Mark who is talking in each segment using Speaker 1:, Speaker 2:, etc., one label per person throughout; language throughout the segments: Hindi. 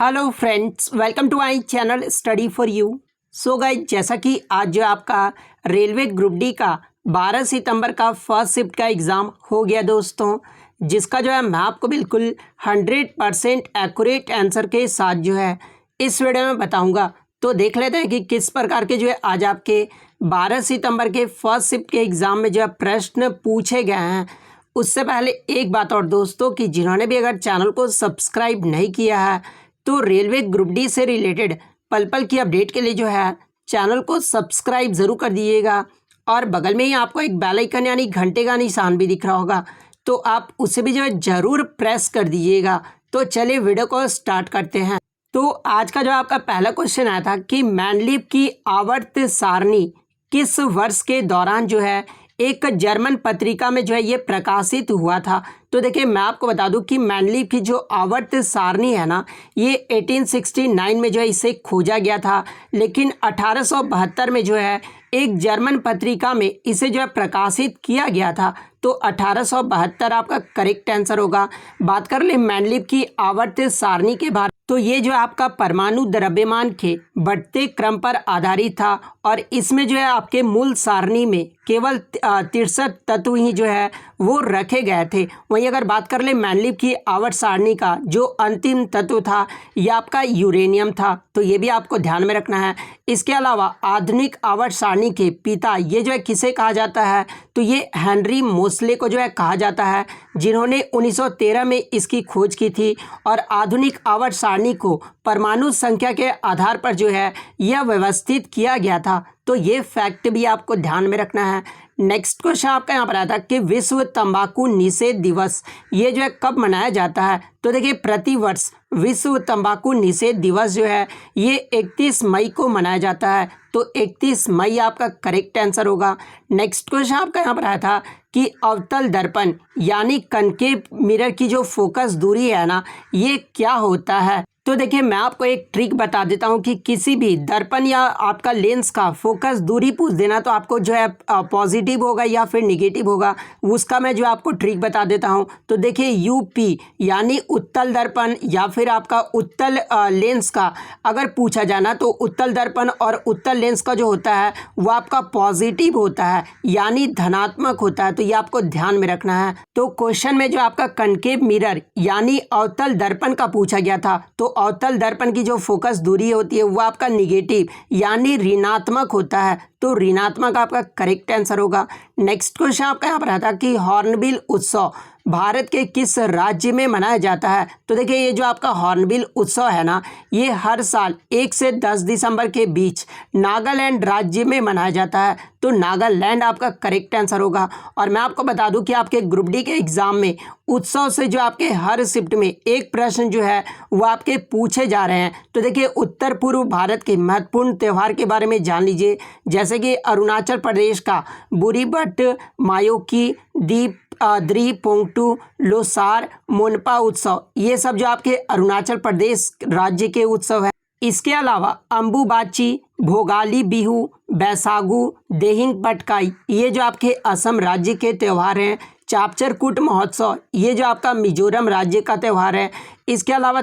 Speaker 1: Hello friends, welcome to my channel study for you. So guys, जैसा कि आज जो आपका रेलवे ग्रुप डी का 12 सितंबर का फर्स्ट शिफ्ट का एग्ज़ाम हो गया दोस्तों, जिसका जो है मैं आपको बिल्कुल 100% एक्यूरेट आंसर के साथ जो है इस वीडियो में बताऊंगा। तो देख लेते हैं कि किस प्रकार के जो है आज आपके 12 सितंबर के फर्स्ट शिफ्ट के एग्ज़ाम में जो है प्रश्न पूछे गए हैं। उससे पहले एक बात और दोस्तों, कि जिन्होंने भी अगर चैनल को सब्सक्राइब नहीं किया है तो रेलवे ग्रुप डी से रिलेटेड पल पल की अपडेट के लिए जो है चैनल को सब्सक्राइब ज़रूर कर दीजिएगा। और बगल में ही आपको एक बेल आइकन यानी घंटे का निशान भी दिख रहा होगा, तो आप उसे भी जो है ज़रूर प्रेस कर दीजिएगा। तो चलिए वीडियो को स्टार्ट करते हैं। तो आज का जो आपका पहला क्वेश्चन आया था कि मैंडलीव की आवर्त सारणी किस वर्ष के दौरान जो है एक जर्मन पत्रिका में जो है ये प्रकाशित हुआ था। तो देखिए, मैं आपको बता दूं कि मैंडलीव की जो आवर्त सारणी है ना, ये 1869 में जो है इसे खोजा गया था, लेकिन 1872 में जो है एक जर्मन पत्रिका में इसे जो है प्रकाशित किया गया था। तो 1872 आपका करेक्ट आंसर होगा। बात कर ले मैंडलीव की आवर्त सारणी के बारे, तो ये जो आपका परमाणु द्रव्यमान के बढ़ते क्रम पर आधारित था और इसमें जो है आपके मूल सारणी में केवल 63 तत्व ही जो है वो रखे गए थे। वहीं अगर बात कर ले मैंडलीव की आवर्त सारणी का जो अंतिम तत्व था यह आपका यूरेनियम था, तो ये भी आपको ध्यान में रखना है। इसके अलावा आधुनिक आवर्त सारणी के पिता ये जो है किसे कहा जाता है, तो ये हेनरी मोसले को जो है कहा जाता है, जिन्होंने 1913 में इसकी खोज की थी और आधुनिक आवर्त सारणी को परमाणु संख्या के आधार पर जो है यह व्यवस्थित किया गया था। तो ये फैक्ट भी आपको ध्यान में रखना है। नेक्स्ट क्वेश्चन आपका यहाँ पर आया था कि विश्व तंबाकू निषेध दिवस ये जो है कब मनाया जाता है। तो देखिए, प्रतिवर्ष विश्व तंबाकू निषेध दिवस जो है ये 31 मई को मनाया जाता है। तो 31 मई आपका करेक्ट आंसर होगा। नेक्स्ट क्वेश्चन आपका यहाँ पर आया था कि अवतल दर्पण यानी कनकेव मिरर की जो फोकस दूरी है ना, ये क्या होता है। तो देखिए, मैं आपको एक ट्रिक बता देता हूं कि किसी भी दर्पण या आपका लेंस का फोकस दूरी पूछ देना तो आपको जो है पॉजिटिव होगा या फिर निगेटिव होगा, उसका मैं जो आपको ट्रिक बता देता हूं। तो देखिए, यूपी यानी उत्तल दर्पण या फिर आपका उत्तल लेंस का अगर पूछा जाना तो उत्तल दर्पण और उत्तल लेंस का जो होता है वो आपका पॉजिटिव होता है यानी धनात्मक होता है। तो ये आपको ध्यान में रखना है। तो क्वेश्चन में जो आपका कनकेव मिरर यानी अवतल दर्पण का पूछा गया था, तो अवतल दर्पण की जो फोकस दूरी होती है वो आपका निगेटिव यानी ऋणात्मक होता है। तो ऋणात्मक आपका करेक्ट आंसर होगा। नेक्स्ट क्वेश्चन आपका यहाँ पर आता है कि हॉर्नबिल उत्सव भारत के किस राज्य में मनाया जाता है। तो देखिए, ये जो आपका हॉर्नबिल उत्सव है ना, ये हर साल 1 से 10 दिसंबर के बीच नागालैंड राज्य में मनाया जाता है। तो नागालैंड आपका करेक्ट आंसर होगा। और मैं आपको बता दूं कि आपके ग्रुप डी के एग्जाम में उत्सव से जो आपके हर शिफ्ट में एक प्रश्न जो है वो आपके पूछे जा रहे हैं। तो देखिए, उत्तर पूर्व भारत के महत्वपूर्ण त्यौहार के बारे में जान लीजिए, जैसे कि अरुणाचल प्रदेश का बुरीबट मायोकी दीप द्रीपोंगटू लोसार मोनपा उत्सव, ये सब जो आपके अरुणाचल प्रदेश राज्य के उत्सव है। इसके अलावा अंबुबाची, भोगाली बिहू, बैसागु, देहिंग पटकाई, ये जो आपके असम राज्य के त्यौहार हैं। चापचरकूट महोत्सव ये जो आपका मिजोरम राज्य का त्यौहार है। इसके अलावा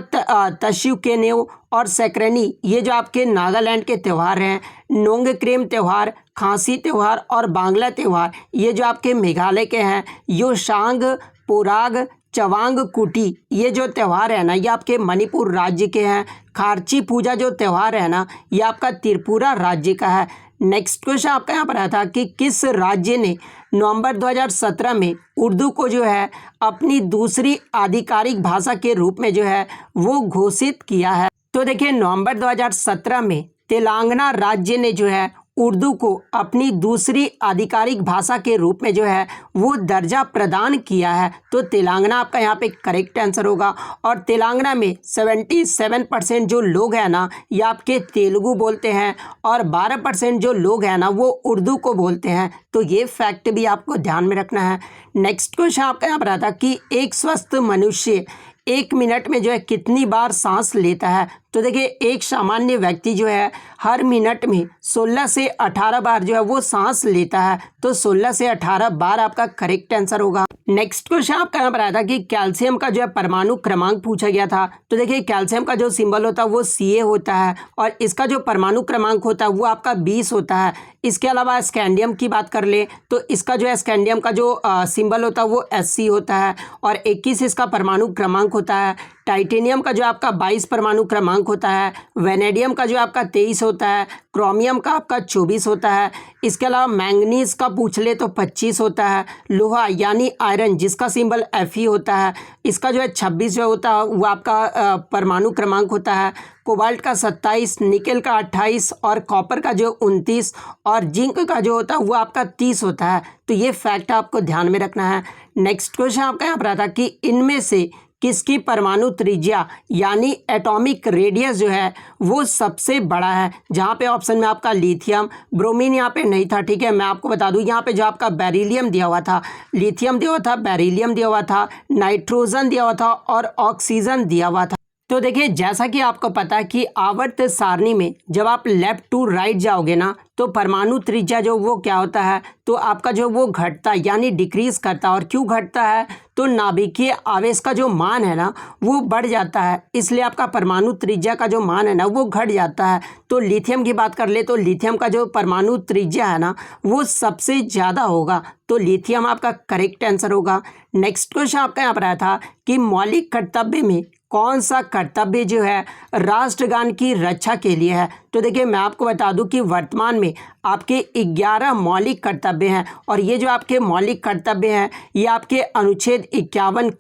Speaker 1: तशुकेनेव और सेक्रेनी ये जो आपके नागालैंड के त्यौहार हैं। नोंगक्रेम त्यौहार, खांसी त्यौहार और बांग्ला त्यौहार ये जो आपके मेघालय के हैं। योशांग, पोराग, चवांग कुटी ये जो त्यौहार है ना, ये आपके मणिपुर राज्य के हैं। खारची पूजा जो त्यौहार है ना, ये आपका त्रिपुरा राज्य का है। नेक्स्ट क्वेश्चन आपका यहाँ पर आया था कि किस राज्य ने नवंबर 2017 में उर्दू को जो है अपनी दूसरी आधिकारिक भाषा के रूप में जो है वो घोषित किया है। तो देखिए, नवंबर 2017 में तेलंगाना राज्य ने जो है उर्दू को अपनी दूसरी आधिकारिक भाषा के रूप में जो है वो दर्जा प्रदान किया है। तो तेलंगाना आपका यहाँ पे करेक्ट आंसर होगा। और तेलंगाना में 77% जो लोग हैं ना, ये आपके तेलुगु बोलते हैं और 12% जो लोग हैं ना वो उर्दू को बोलते हैं। तो ये फैक्ट भी आपको ध्यान में रखना है। नेक्स्ट क्वेश्चन आपका यहाँ पर आता है कि एक स्वस्थ मनुष्य 1 मिनट में जो है कितनी बार सांस लेता है। तो देखिए एक सामान्य व्यक्ति जो है हर मिनट में 16 से 18 बार जो है वो सांस लेता है, तो 16 से 18 बार आपका करेक्ट आंसर होगा। नेक्स्ट क्वेश्चन आपका यहाँ पर आया था कि कैल्शियम का जो है परमाणु क्रमांक पूछा गया था। तो देखिए कैल्शियम का जो सिंबल होता है वो Ca होता है और इसका जो परमाणु क्रमांक होता है वो आपका 20 होता है। इसके अलावा स्कैंडियम की बात कर ले तो इसका जो है स्कैंडियम का जो सिंबल होता है वो Sc होता है और 21 इसका परमाणु क्रमांक होता है। टाइटेनियम का जो आपका 22 परमाणु क्रमांक होता है। वेनेडियम का जो आपका 23 होता है। क्रोमियम का आपका 24 होता है। इसके अलावा मैंगनीज का पूछ ले तो 25 होता है। लोहा यानी आयरन जिसका सिंबल Fe होता है, इसका जो है 26 जो होता है वो आपका परमाणु क्रमांक होता है। कोबाल्ट का 27, निकेल का 28 और कॉपर का जो 29 और जिंक का जो होता है वो आपका 30 होता है। तो ये फैक्ट आपको ध्यान में रखना है। नेक्स्ट क्वेश्चन आपका यहाँ पर आता है कि इनमें से किसकी परमाणु त्रिज्या यानी एटॉमिक रेडियस जो है वो सबसे बड़ा है। जहाँ पे ऑप्शन में आपका लिथियम, ब्रोमीन यहाँ पे नहीं था, ठीक है। मैं आपको बता दूँ यहाँ पे जो आपका बेरिलियम दिया हुआ था, लिथियम दिया हुआ था, बेरिलियम दिया हुआ था, नाइट्रोजन दिया हुआ था और ऑक्सीजन दिया हुआ था। तो देखिए जैसा कि आपको पता है कि आवर्त सारणी में जब आप लेफ्ट टू राइट जाओगे ना तो परमाणु त्रिज्या जो वो क्या होता है तो आपका जो वो घटता है यानी डिक्रीज करता है। और क्यों घटता है तो नाभिकीय आवेश का जो मान है ना वो बढ़ जाता है, इसलिए आपका परमाणु त्रिज्या का जो मान है ना वो घट जाता है। तो लिथियम की बात कर ले तो लिथियम का जो परमाणु त्रिज्या है ना वो सबसे ज़्यादा होगा, तो लिथियम आपका करेक्ट आंसर होगा। नेक्स्ट क्वेश्चन आपका यहाँ पर आया था कि मौलिक कर्तव्य में कौन सा कर्तव्य जो है राष्ट्रगान की रक्षा के लिए है। तो देखिए मैं आपको बता दूं कि वर्तमान में आपके 11 मौलिक कर्तव्य हैं और ये जो आपके मौलिक कर्तव्य हैं ये आपके अनुच्छेद 51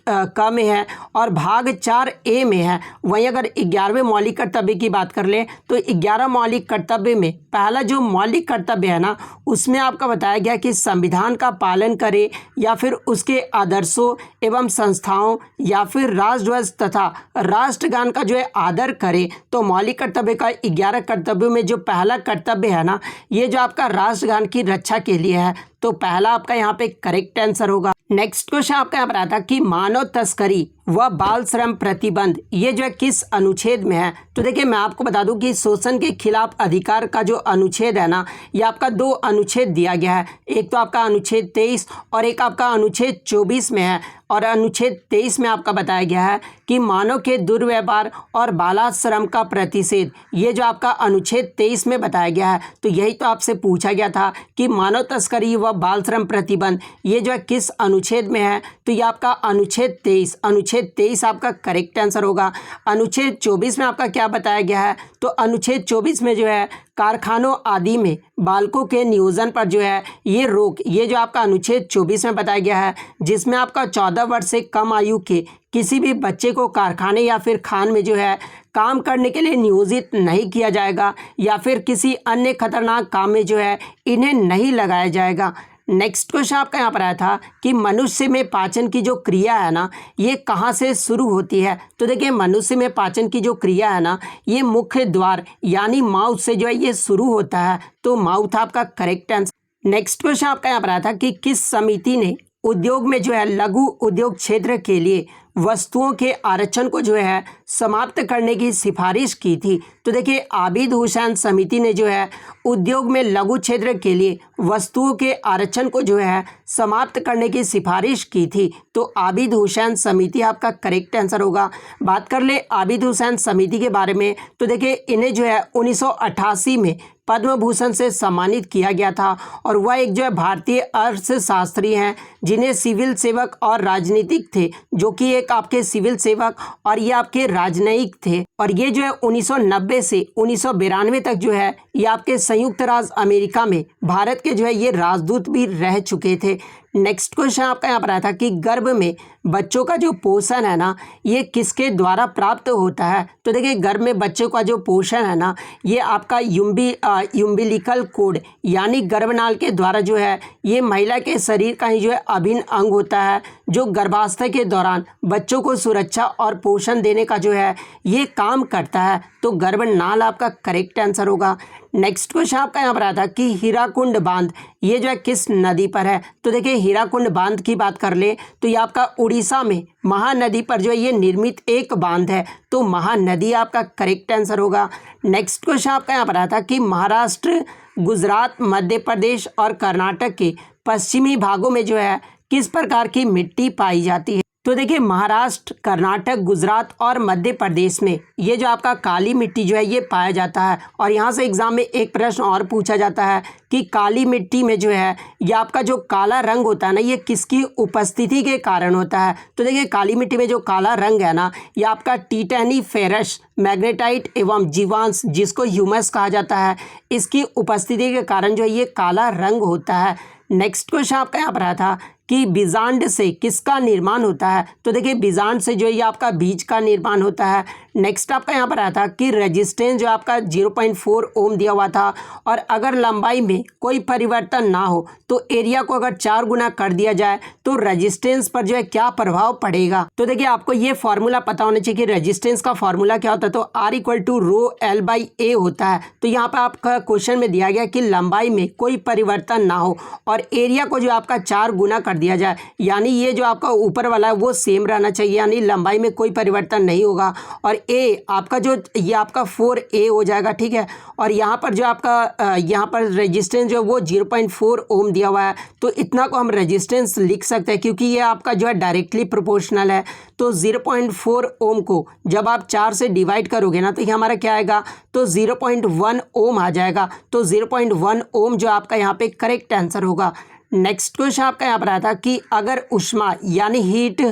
Speaker 1: क में है और भाग 4A में है। वहीं अगर 11वें मौलिक कर्तव्य की बात कर लें तो 11 मौलिक कर्तव्य में पहला जो मौलिक कर्तव्य है ना उसमें आपका बताया गया कि संविधान का पालन करे या फिर उसके आदर्शों एवं संस्थाओं या फिर राष्ट्रध्वज तथा राष्ट्रगान का जो है आदर करे। तो मौलिक कर्तव्य का 11 कर्तव्यों में जो पहला कर्तव्य है ना ये जो आपका राष्ट्रगान की रक्षा के लिए है, तो पहला आपका यहाँ पे करेक्ट आंसर होगा। नेक्स्ट क्वेश्चन आपका यहाँ पर आता कि मानव तस्करी व बाल श्रम प्रतिबंध ये जो है किस अनुच्छेद में है। तो देखिए मैं आपको बता दूं कि शोषण के खिलाफ अधिकार का जो अनुच्छेद है ना ये आपका 2 अनुच्छेद दिया गया है। एक तो आपका अनुच्छेद 23 और एक आपका अनुच्छेद 24 में है। और अनुच्छेद 23 में आपका बताया गया है कि मानव के दुर्व्यवहार और बालाश्रम का प्रतिषेध, ये जो आपका अनुच्छेद 23 में बताया गया है। तो यही तो आपसे पूछा गया था कि मानव तस्करी व बाल श्रम प्रतिबंध ये जो है किस अनुच्छेद में है। तो ये आपका अनुच्छेद 23, अनुच्छेद 23 आपका करेक्ट आंसर होगा। अनुच्छेद 24 में आपका क्या बताया गया है तो अनुच्छेद 24 में जो है कारखानों आदि में बालकों के नियोजन पर जो है ये रोक, ये जो आपका अनुच्छेद 24 में बताया गया है, जिसमें आपका 14 वर्ष से कम आयु के किसी भी बच्चे को कारखाने या फिर खान में जो है काम करने के लिए नियोजित नहीं किया जाएगा या फिर किसी अन्य खतरनाक काम में जो है इन्हें नहीं लगाया जाएगा। नेक्स्ट क्वेश्चन आपका यहाँ पर आया था कि मनुष्य में पाचन की जो क्रिया है ना ये कहाँ से शुरू होती है। तो देखिए मनुष्य में पाचन की जो क्रिया है ना ये मुख्य द्वार यानी माउथ से जो है ये शुरू होता है, तो माउथ आपका करेक्ट आंसर। नेक्स्ट क्वेश्चन आपका यहाँ पर आया था कि किस समिति ने उद्योग में जो है लघु उद्योग क्षेत्र के लिए वस्तुओं के आरक्षण को जो है समाप्त करने की सिफारिश की थी। तो देखिए आबिद हुसैन समिति ने जो है उद्योग में लघु क्षेत्र के लिए वस्तुओं के आरक्षण को जो है समाप्त करने की सिफारिश की थी, तो आबिद हुसैन समिति आपका करेक्ट आंसर होगा। बात कर ले आबिद हुसैन समिति के बारे में तो देखिए इन्हें जो है 1988 में पद्म भूषण से सम्मानित किया गया था और वह एक जो है भारतीय अर्थशास्त्री हैं जिन्हें सिविल सेवक और राजनीतिक थे, जो कि एक आपके सिविल सेवक और ये आपके राजनयिक थे। और ये जो है 1990 से 1992 तक जो है ये आपके संयुक्त राज्य अमेरिका में भारत के जो है ये राजदूत भी रह चुके थे। नेक्स्ट क्वेश्चन आपका यहाँ पर आया था कि गर्भ में बच्चों का जो पोषण है ना ये किसके द्वारा प्राप्त होता है। तो देखिए गर्भ में बच्चों का जो पोषण है ना ये आपका यूम्बिलिकल कोड यानी गर्भनाल के द्वारा जो है ये महिला के शरीर का ही जो है अभिन्न अंग होता है, जो गर्भावस्था के दौरान बच्चों को सुरक्षा और पोषण देने का जो है ये काम करता है, तो गर्भनाल आपका करेक्ट आंसर होगा। नेक्स्ट क्वेश्चन आपका यहाँ पर आता है कि हीराकुंड बांध ये जो है किस नदी पर है। तो देखिए हीराकुंड बांध की बात कर ले तो ये आपका उड़ीसा में महानदी पर जो है ये निर्मित एक बांध है, तो महानदी आपका करेक्ट आंसर होगा। नेक्स्ट क्वेश्चन आपका यहाँ पर आता है कि महाराष्ट्र, गुजरात, मध्य प्रदेश और कर्नाटक के पश्चिमी भागों में जो है किस प्रकार की मिट्टी पाई जाती है। तो देखिए महाराष्ट्र, कर्नाटक, गुजरात और मध्य प्रदेश में ये जो आपका काली मिट्टी जो है ये पाया जाता है। और यहाँ से एग्जाम में एक प्रश्न और पूछा जाता है कि काली मिट्टी में जो है ये आपका जो काला रंग होता है ना ये किसकी उपस्थिति के कारण होता है। तो देखिए काली मिट्टी में जो काला रंग है ना ये आपका टिटेनिफेरस, मैग्नेटाइट एवं जीवांश जिसको ह्यूमस कहा जाता है, इसकी उपस्थिति के कारण जो है ये काला रंग होता है। नेक्स्ट क्वेश्चन आपका यहाँ पर आया था कि बीजांड से किसका निर्माण होता है। तो देखिए बीजांड से जो है ये आपका बीज का निर्माण होता है। नेक्स्ट आपका यहाँ पर आया था कि रेजिस्टेंस जो आपका 0.4 ओम दिया हुआ था और अगर लंबाई में कोई परिवर्तन ना हो तो एरिया को अगर 4 गुना कर दिया जाए तो रेजिस्टेंस पर जो है क्या प्रभाव पड़ेगा। तो देखिए आपको ये फॉर्मूला पता होना चाहिए कि रेजिस्टेंस का फॉर्मूला क्या होता है, तो R=ρL/A होता है। तो यहाँ पर आपका क्वेश्चन में दिया गया कि लंबाई में कोई परिवर्तन ना हो और एरिया को जो आपका 4 गुना कर दिया जाए, यानी ये जो आपका ऊपर वाला है वो सेम रहना चाहिए, यानी लंबाई में कोई परिवर्तन नहीं होगा। और ए आपका जो ये आपका 4A हो जाएगा, ठीक है। और यहाँ पर जो आपका यहाँ पर रेजिस्टेंस जो है वो 0.4 ओम दिया हुआ है, तो इतना को हम रेजिस्टेंस लिख सकते हैं क्योंकि ये आपका जो है डायरेक्टली प्रोपोर्शनल है। तो 0.4 ओम को जब आप 4 से डिवाइड करोगे ना तो ये हमारा क्या आएगा, तो 0.1 ओम आ जाएगा। तो 0.1 ओम जो आपका यहाँ पे करेक्ट आंसर होगा। नेक्स्ट क्वेश्चन आपका यहाँ पर आता है कि अगर ऊष्मा यानी हीट,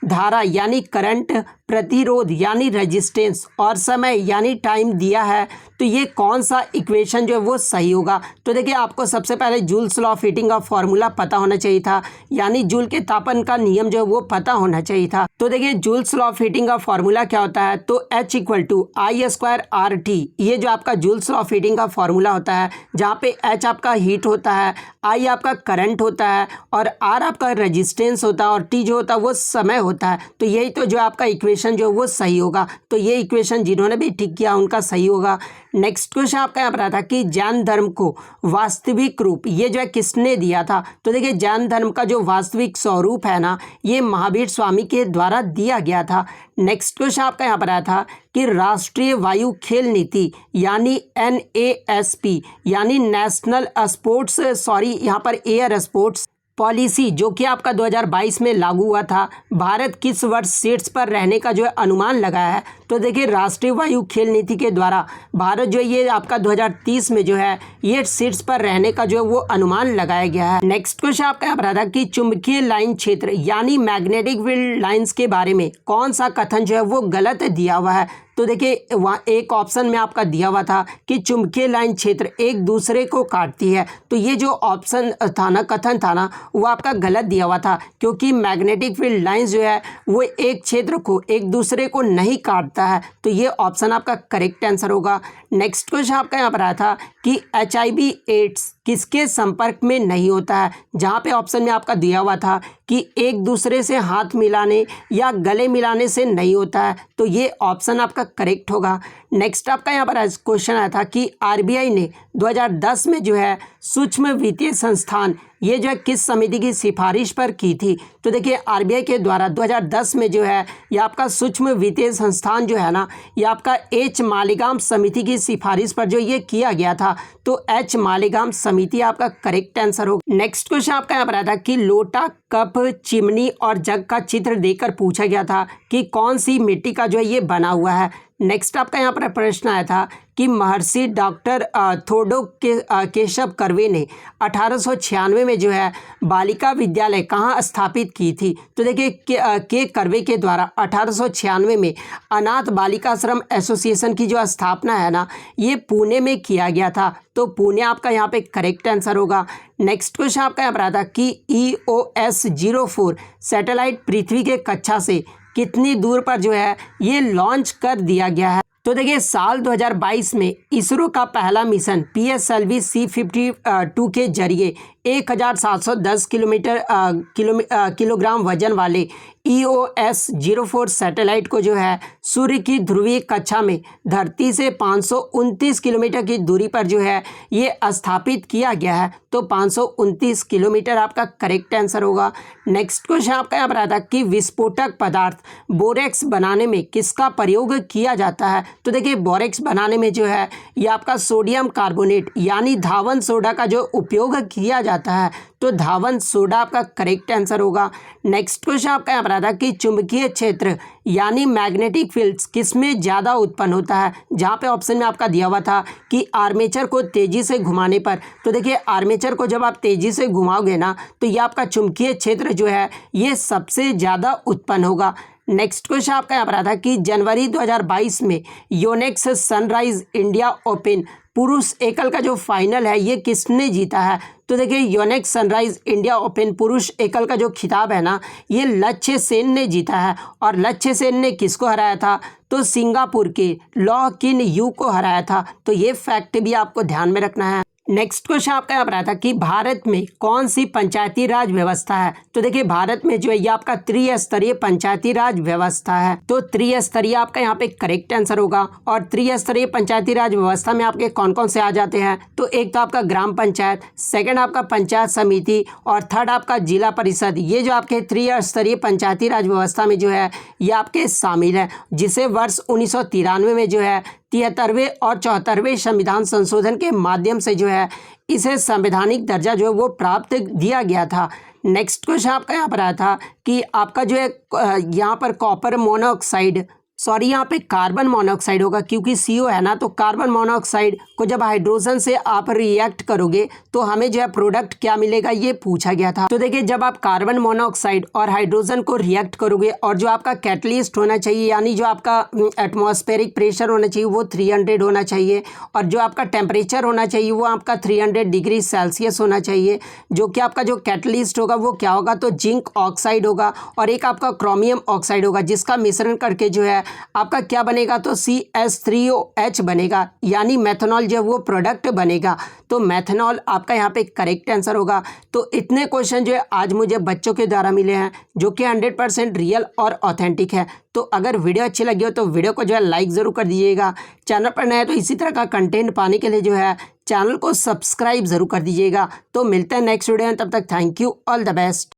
Speaker 1: धारा यानी करंट, प्रतिरोध यानी रेजिस्टेंस और समय यानी टाइम दिया है तो ये कौन सा इक्वेशन जो है वो सही होगा। तो देखिए आपको सबसे पहले जूल्स लॉ ऑफ हीटिंग का फॉर्मूला पता होना चाहिए था, यानी जूल के तापन का नियम जो है वो पता होना चाहिए था। तो देखिए जूल्स लॉ ऑफ हीटिंग का फॉर्मूला क्या होता है, तो H=I²RT ये जो आपका जूल्स लॉ ऑफ हीटिंग का फॉर्मूला होता है, जहाँ पे H आपका हीट होता है, I आपका करंट होता है और R आपका रेजिस्टेंस होता है और T जो होता है वो समय होता है। तो यही तो जो आपका इक्वेशन जो वो सही होगा। तो ये इक्वेशन जिन्होंने भी ठीक किया उनका सही होगा। नेक्स्ट क्वेश्चन आपका यहाँ पर आता है कि जैन धर्म को वास्तविक रूप ये जो है किसने दिया था। तो देखिए जैन धर्म का जो वास्तविक स्वरूप है ना ये महावीर स्वामी के द्वारा दिया गया था। नेक्स्ट क्वेश्चन आपका यहाँ पर आया था कि राष्ट्रीय वायु खेल नीति यानी NASP यानी नेशनल स्पोर्ट्स यहाँ पर एयर स्पोर्ट्स पॉलिसी जो कि आपका 2022 में लागू हुआ था, भारत किस वर्ष शीर्ष पर रहने का जो है अनुमान लगाया है। तो देखिए राष्ट्रीय वायु खेल नीति के द्वारा भारत जो है ये आपका 2030 में जो है ये शीर्ष पर रहने का जो है वो अनुमान लगाया गया है। नेक्स्ट क्वेश्चन आपका यहाँ पर आता है कि चुंबकीय लाइन क्षेत्र यानी मैग्नेटिक फील्ड लाइंस के बारे में कौन सा कथन जो है वो गलत दिया हुआ है। तो देखिए वहाँ एक ऑप्शन में आपका दिया हुआ था कि चुंबकीय लाइन क्षेत्र एक दूसरे को काटती है, तो ये जो ऑप्शन था ना, कथन था ना, वो आपका गलत दिया हुआ था क्योंकि मैग्नेटिक फील्ड लाइंस जो है वो एक क्षेत्र को एक दूसरे को नहीं काटता है। तो ये ऑप्शन आपका करेक्ट आंसर होगा। नेक्स्ट क्वेश्चन आपका यहाँ पर आया था कि HIV एड्स किसके संपर्क में नहीं होता है, जहाँ पे ऑप्शन में आपका दिया हुआ था कि एक दूसरे से हाथ मिलाने या गले मिलाने से नहीं होता है, तो ये ऑप्शन आपका करेक्ट होगा। नेक्स्ट आपका यहाँ पर क्वेश्चन आया था कि RBI ने 2010 में जो है सूक्ष्म वित्तीय संस्थान ये जो है किस समिति की सिफारिश पर की थी। तो देखिए RBI के द्वारा 2010 में जो है ये आपका सूक्ष्म वित्तीय संस्थान जो है ना ये आपका H मालेगाम समिति की सिफारिश पर जो ये किया गया था, तो H मालेगाम समिति आपका करेक्ट आंसर होगा। नेक्स्ट क्वेश्चन आपका यहाँ पर आया था कि लोटा, कप, चिमनी और जग का चित्र देकर पूछा गया था कि कौन सी मिट्टी का जो है ये बना हुआ है। नेक्स्ट आपका यहाँ पर प्रश्न आया था कि महर्षि डॉक्टर केशव कर्वे ने 1896 में जो है बालिका विद्यालय कहाँ स्थापित की थी। तो देखिए के कर्वे के द्वारा 1896 में अनाथ बालिकाश्रम एसोसिएशन की जो स्थापना है ना ये पुणे में किया गया था, तो पुणे आपका यहाँ पे करेक्ट आंसर होगा। नेक्स्ट क्वेश्चन आपका यहाँ पर आता कि EOS-04 सैटेलाइट पृथ्वी के कक्षा से कितनी दूर पर जो है ये लॉन्च कर दिया गया है। तो देखिए साल 2022 में इसरो का पहला मिशन PSLV C-52 के जरिए 1710 किलोग्राम वजन वाले EOS 04 सैटेलाइट को जो है सूर्य की ध्रुवीय कक्षा में धरती से 529 किलोमीटर की दूरी पर जो है ये स्थापित किया गया है। तो 529 किलोमीटर आपका करेक्ट आंसर होगा। नेक्स्ट क्वेश्चन आपका यहाँ पर आता है कि विस्फोटक पदार्थ बोरेक्स बनाने में किसका प्रयोग किया जाता है। तो देखिए बोरेक्स बनाने में जो है ये आपका सोडियम कार्बोनेट यानी धावन सोडा का जो उपयोग किया जाता है, तो धावन सोडा आपका करेक्ट आंसर होगा। नेक्स्ट क्वेश्चन आपका यहाँ पर आता है कि चुंबकीय क्षेत्र यानी मैग्नेटिक फील्ड्स किसमें ज़्यादा उत्पन्न होता है, जहाँ पे ऑप्शन में आपका दिया हुआ था कि आर्मेचर को तेज़ी से घुमाने पर। तो देखिए आर्मेचर को जब आप तेज़ी से घुमाओगे ना तो ये आपका चुंबकीय क्षेत्र जो है ये सबसे ज़्यादा उत्पन्न होगा। नेक्स्ट क्वेश्चन आपका यहाँ पर आता है कि जनवरी 2022 में योनेक्स सनराइज इंडिया ओपन पुरुष एकल का जो फाइनल है ये किसने जीता है। तो देखिए योनेक्स सनराइज इंडिया ओपन पुरुष एकल का जो खिताब है ना ये लक्ष्य सेन ने जीता है। और लक्ष्य सेन ने किसको हराया था, तो सिंगापुर के लॉ किन यू को हराया था। तो ये फैक्ट भी आपको ध्यान में रखना है। नेक्स्ट क्वेश्चन आपका यहाँ पर आता है कि भारत में कौन सी पंचायती राज व्यवस्था है। तो देखिए भारत में जो है ये आपका त्रिस्तरीय पंचायती राज व्यवस्था है। तो त्रिस्तरीय आपका यहाँ पे करेक्ट आंसर होगा। और त्रिस्तरीय पंचायती राज व्यवस्था में आपके कौन कौन से आ जाते हैं, तो एक तो आपका ग्राम पंचायत, सेकंड आपका पंचायत समिति और थर्ड आपका जिला परिषद। ये जो आपके त्रिस्तरीय पंचायती राज व्यवस्था में जो है ये आपके शामिल है, जिसे वर्ष 1993 में जो है 73वें और 74वें संविधान संशोधन के माध्यम से जो है इसे संवैधानिक दर्जा जो है वो प्राप्त दिया गया था। नेक्स्ट क्वेश्चन आपका यहाँ पर आया था कि आपका जो है यहाँ पर कॉपर मोनोऑक्साइड यहाँ पे कार्बन मोनोऑक्साइड होगा, क्योंकि CO है ना, तो कार्बन मोनोऑक्साइड को जब हाइड्रोजन से आप रिएक्ट करोगे तो हमें जो है प्रोडक्ट क्या मिलेगा ये पूछा गया था। तो देखिए जब आप कार्बन मोनोऑक्साइड और हाइड्रोजन को रिएक्ट करोगे और जो आपका कैटलिस्ट होना चाहिए यानी जो आपका एटमॉस्फेरिक प्रेशर होना चाहिए वो 300 होना चाहिए और जो आपका टेम्परेचर होना चाहिए वो आपका 300 डिग्री सेल्सियस होना चाहिए। जो कि आपका जो कैटलिस्ट होगा वो क्या होगा, तो जिंक ऑक्साइड होगा और एक आपका क्रोमियम ऑक्साइड होगा, जिसका मिश्रण करके जो है आपका क्या बनेगा, तो CH3OH बनेगा यानी मेथनॉल जो वो प्रोडक्ट बनेगा। तो मेथनॉल आपका यहाँ पे करेक्ट आंसर होगा। तो इतने क्वेश्चन जो है आज मुझे बच्चों के द्वारा मिले हैं जो कि 100% रियल और ऑथेंटिक है। तो अगर वीडियो अच्छी लगी हो तो वीडियो को जो है लाइक ज़रूर कर दीजिएगा। चैनल पर नया है तो इसी तरह का कंटेंट पाने के लिए जो है चैनल को सब्सक्राइब ज़रूर कर दीजिएगा। तो मिलते हैं नेक्स्ट वीडियो में, तब तक thank you, all the best.